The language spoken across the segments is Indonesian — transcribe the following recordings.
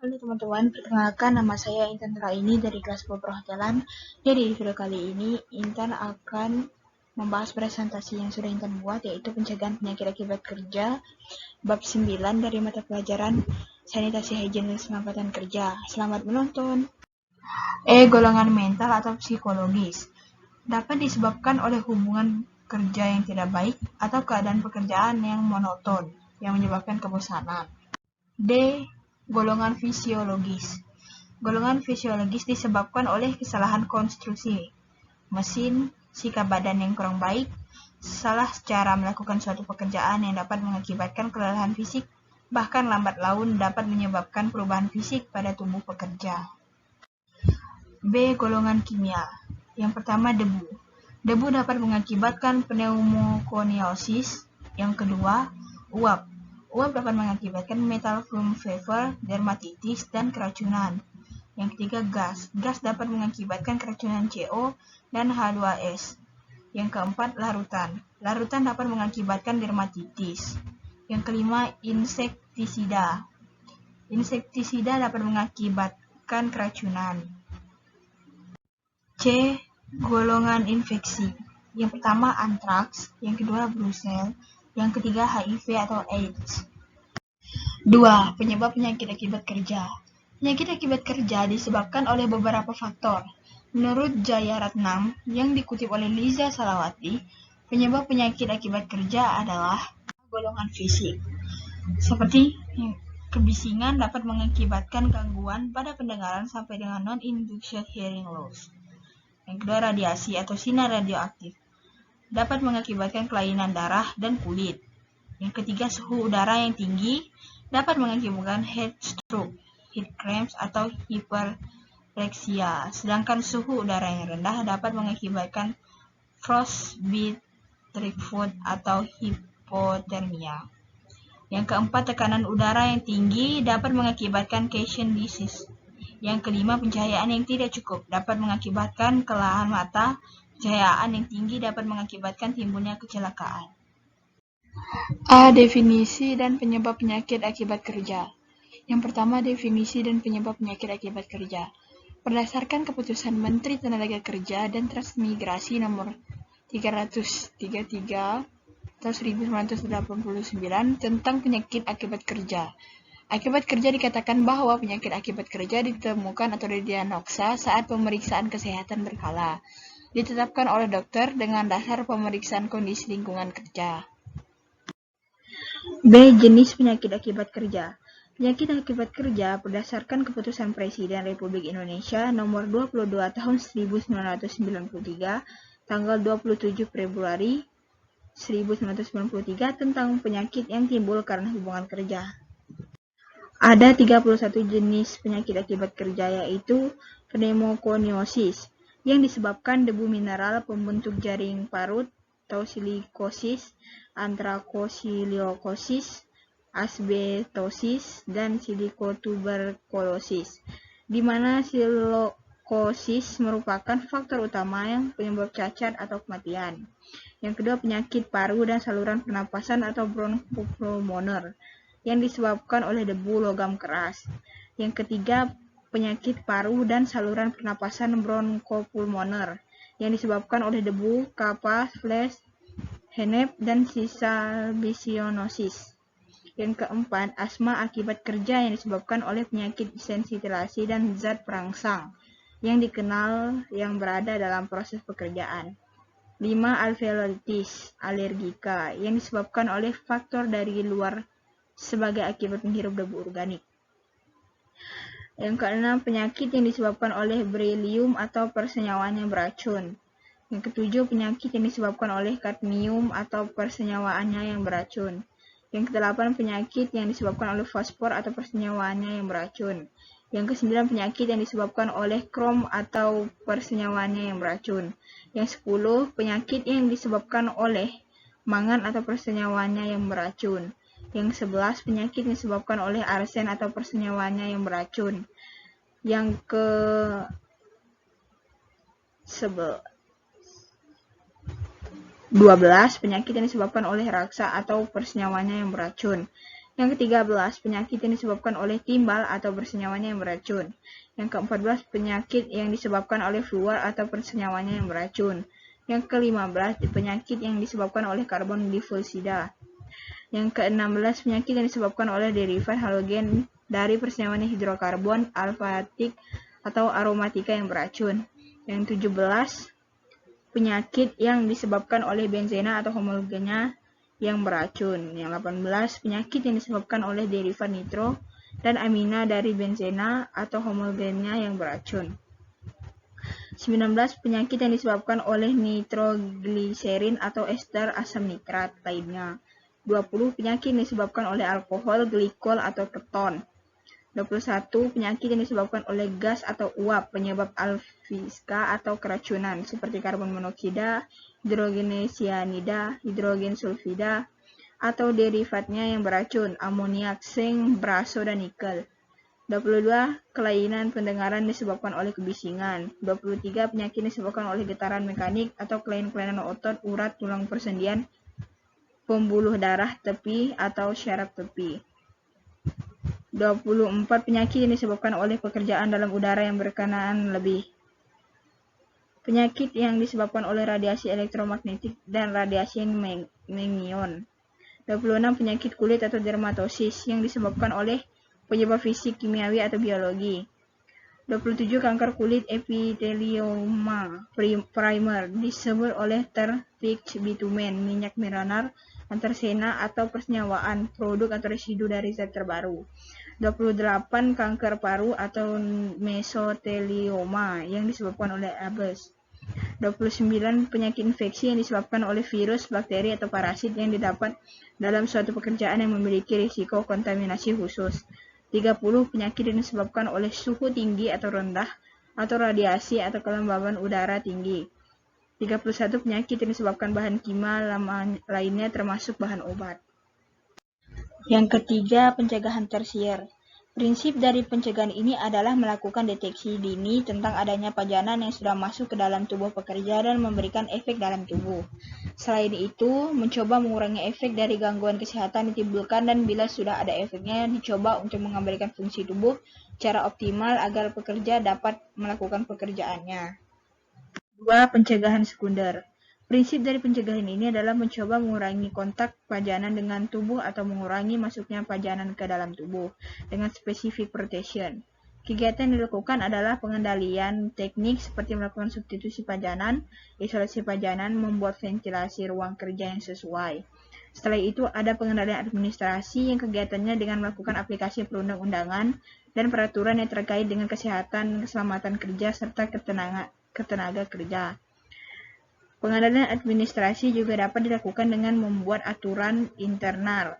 Halo teman-teman, perkenalkan nama saya Intan Raini dari kelas 10 Perhotelan. Jadi di video kali ini Intan akan membahas presentasi yang sudah Intan buat, yaitu pencegahan penyakit akibat kerja bab 9 dari mata pelajaran sanitasi hygiene dan keselamatan kerja. Selamat menonton. Golongan mental atau psikologis dapat disebabkan oleh hubungan kerja yang tidak baik atau keadaan pekerjaan yang monoton yang menyebabkan kebosanan. D. Golongan fisiologis. Golongan fisiologis disebabkan oleh kesalahan konstruksi mesin, sikap badan yang kurang baik, salah cara melakukan suatu pekerjaan yang dapat mengakibatkan kelelahan fisik, bahkan lambat laun dapat menyebabkan perubahan fisik pada tubuh pekerja. B. Golongan kimia. Yang pertama, debu. Debu dapat mengakibatkan pneumokoniosis. Yang kedua, uap. Uap dapat mengakibatkan metal flume fever, dermatitis, dan keracunan. Yang ketiga, gas. Gas dapat mengakibatkan keracunan CO dan H2S. Yang keempat, larutan. Larutan dapat mengakibatkan dermatitis. Yang kelima, insektisida. Insektisida dapat mengakibatkan keracunan. C. Golongan infeksi. Yang pertama, antraks. Yang kedua, brucel. Yang ketiga, HIV atau AIDS. 2. Penyebab penyakit akibat kerja. Penyakit akibat kerja disebabkan oleh beberapa faktor. Menurut Jaya Ratnam yang dikutip oleh Liza Salawati, penyebab penyakit akibat kerja adalah golongan fisik. Seperti kebisingan dapat mengakibatkan gangguan pada pendengaran sampai dengan non-induced hearing loss. Yang kedua, radiasi atau sinar radioaktif dapat mengakibatkan kelainan darah dan kulit. Yang ketiga, suhu udara yang tinggi dapat mengakibatkan heat stroke, heat cramps, atau hiperreksia. Sedangkan suhu udara yang rendah dapat mengakibatkan frostbite, typhoid, atau hipotermia. Yang keempat, tekanan udara yang tinggi dapat mengakibatkan Cayman disease. Yang kelima, pencahayaan yang tidak cukup dapat mengakibatkan kelelahan mata. Pencahayaan yang tinggi dapat mengakibatkan timbulnya kecelakaan. A. Definisi dan penyebab penyakit akibat kerja. Yang pertama, definisi dan penyebab penyakit akibat kerja. Berdasarkan keputusan Menteri Tenaga Kerja dan Transmigrasi nomor 333 tahun 1989 tentang penyakit akibat kerja. Akibat kerja dikatakan bahwa penyakit akibat kerja ditemukan atau didiagnosa saat pemeriksaan kesehatan berkala, ditetapkan oleh dokter dengan dasar pemeriksaan kondisi lingkungan kerja. B. Jenis penyakit akibat kerja. Penyakit akibat kerja berdasarkan keputusan Presiden Republik Indonesia nomor 22 tahun 1993 tanggal 27 Februari 1993 tentang penyakit yang timbul karena hubungan kerja. Ada 31 jenis penyakit akibat kerja, yaitu pneumokoniosis yang disebabkan debu mineral pembentuk jaring parut, tosilikosis, antrakosiliokosis, asbestosis, dan silikotuberkulosis, di mana silikosis merupakan faktor utama yang penyebab cacat atau kematian. Yang kedua, penyakit paru dan saluran pernapasan atau bronchopulmoner yang disebabkan oleh debu logam keras. Yang ketiga, penyakit paru dan saluran pernapasan bronchopulmoner yang disebabkan oleh debu, kappa, fleas, henep, dan sisalbisinosis. Yang keempat, asma akibat kerja yang disebabkan oleh penyakit sensitilasi dan zat perangsang yang dikenal yang berada dalam proses pekerjaan. 5. Alveolitis alergika yang disebabkan oleh faktor dari luar sebagai akibat menghirup debu organik. Yang keenam, penyakit yang disebabkan oleh berilium atau persenyawaan yang beracun. Yang ketujuh, penyakit yang disebabkan oleh kadmium atau persenyawaannya yang beracun. Yang kedelapan, penyakit yang disebabkan oleh fosfor atau persenyawaannya yang beracun. Yang kesembilan, penyakit yang disebabkan oleh krom atau persenyawaannya yang beracun. Yang 10, penyakit yang disebabkan oleh mangan atau persenyawaannya yang beracun. Yang 11, penyakit yang disebabkan oleh arsen atau persenyawaannya yang beracun. Yang ke 12, penyakit yang disebabkan oleh raksa atau persenyawaannya yang beracun. Yang ke-13, penyakit yang disebabkan oleh timbal atau bersenyawanya yang beracun. Yang ke-14, penyakit yang disebabkan oleh fluor atau bersenyawanya yang beracun. Yang ke-15, penyakit yang disebabkan oleh karbon dioksida. Yang ke-16, penyakit yang disebabkan oleh derivat halogen dari persenyawan hidrokarbon, alfatik, atau aromatika yang beracun. Yang 17, penyakit yang disebabkan oleh benzena atau homologennya yang beracun. Yang 18, penyakit yang disebabkan oleh derivat nitro dan amina dari benzena atau homologennya yang beracun. 19, penyakit yang disebabkan oleh nitrogliserin atau ester asam nitrat lainnya. 20, penyakit yang disebabkan oleh alkohol, glikol, atau keton. 21, penyakit yang disebabkan oleh gas atau uap penyebab alfiska atau keracunan seperti karbon monoksida, hidrogen cyanida, hidrogen sulfida, atau derivatnya yang beracun, amoniak, zinc, braso, dan nikel. 22, kelainan pendengaran disebabkan oleh kebisingan. 23, penyakit disebabkan oleh getaran mekanik atau kelainan-kelainan otot, urat, tulang persendian, pembuluh darah tepi, atau syaraf tepi. 24, penyakit yang disebabkan oleh pekerjaan dalam udara yang berkenaan lebih. Penyakit yang disebabkan oleh radiasi elektromagnetik dan radiasi mengion. 26, penyakit kulit atau dermatosis yang disebabkan oleh penyebab fisik, kimiawi, atau biologi. 27, kanker kulit epitelioma primer disebut oleh terpix bitumen, minyak mineral, antrasena, atau persenyawaan produk atau residu dari zat terbaru. 28, kanker paru atau mesotelioma yang disebabkan oleh Aedes. 29, penyakit infeksi yang disebabkan oleh virus, bakteri, atau parasit yang didapat dalam suatu pekerjaan yang memiliki risiko kontaminasi khusus. 30, penyakit yang disebabkan oleh suhu tinggi atau rendah, atau radiasi atau kelembaban udara tinggi. 31, penyakit yang disebabkan bahan kimia lainnya termasuk bahan obat. Yang ketiga, pencegahan tersier. Prinsip dari pencegahan ini adalah melakukan deteksi dini tentang adanya pajanan yang sudah masuk ke dalam tubuh pekerja dan memberikan efek dalam tubuh. Selain itu, mencoba mengurangi efek dari gangguan kesehatan yang ditimbulkan dan bila sudah ada efeknya, dicoba untuk mengembalikan fungsi tubuh secara optimal agar pekerja dapat melakukan pekerjaannya. 2. Pencegahan sekunder. Prinsip dari pencegahan ini adalah mencoba mengurangi kontak pajanan dengan tubuh atau mengurangi masuknya pajanan ke dalam tubuh dengan specific protection. Kegiatan yang dilakukan adalah pengendalian teknik seperti melakukan substitusi pajanan, isolasi pajanan, membuat ventilasi ruang kerja yang sesuai. Setelah itu ada pengendalian administrasi yang kegiatannya dengan melakukan aplikasi perundang-undangan dan peraturan yang terkait dengan kesehatan, keselamatan kerja, serta ketenaga kerja. Pengendalian administrasi juga dapat dilakukan dengan membuat aturan internal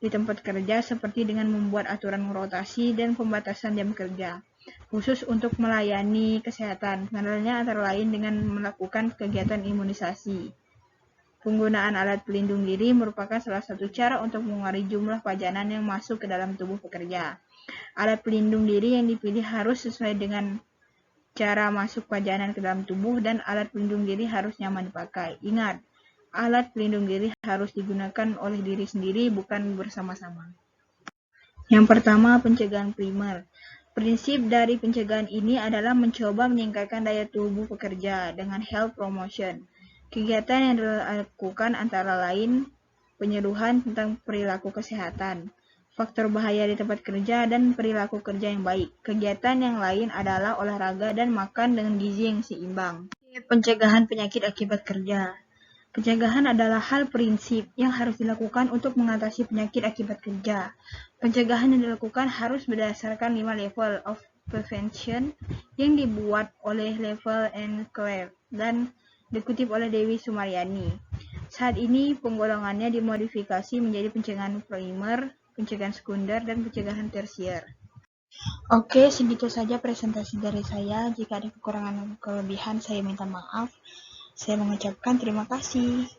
di tempat kerja seperti dengan membuat aturan rotasi dan pembatasan jam kerja khusus untuk melayani kesehatan. Pengendaliannya antara lain dengan melakukan kegiatan imunisasi. Penggunaan alat pelindung diri merupakan salah satu cara untuk mengurangi jumlah pajanan yang masuk ke dalam tubuh pekerja. Alat pelindung diri yang dipilih harus sesuai dengan cara masuk pajanan ke dalam tubuh dan alat pelindung diri harus nyaman dipakai. Ingat, alat pelindung diri harus digunakan oleh diri sendiri, bukan bersama-sama. Yang pertama, pencegahan primer. Prinsip dari pencegahan ini adalah mencoba meningkatkan daya tubuh pekerja dengan health promotion. Kegiatan yang dilakukan antara lain penyuluhan tentang perilaku kesehatan, faktor bahaya di tempat kerja, dan perilaku kerja yang baik. Kegiatan yang lain adalah olahraga dan makan dengan gizi yang seimbang. Pencegahan penyakit akibat kerja. Pencegahan adalah hal prinsip yang harus dilakukan untuk mengatasi penyakit akibat kerja. Pencegahan yang dilakukan harus berdasarkan 5 level of prevention yang dibuat oleh Level and Clark dan dikutip oleh Dewi Sumaryani. Saat ini penggolongannya dimodifikasi menjadi pencegahan primer, pencegahan sekunder, dan pencegahan tersier. Oke, segitu saja presentasi dari saya. Jika ada kekurangan dan kelebihan, saya minta maaf. Saya mengucapkan terima kasih.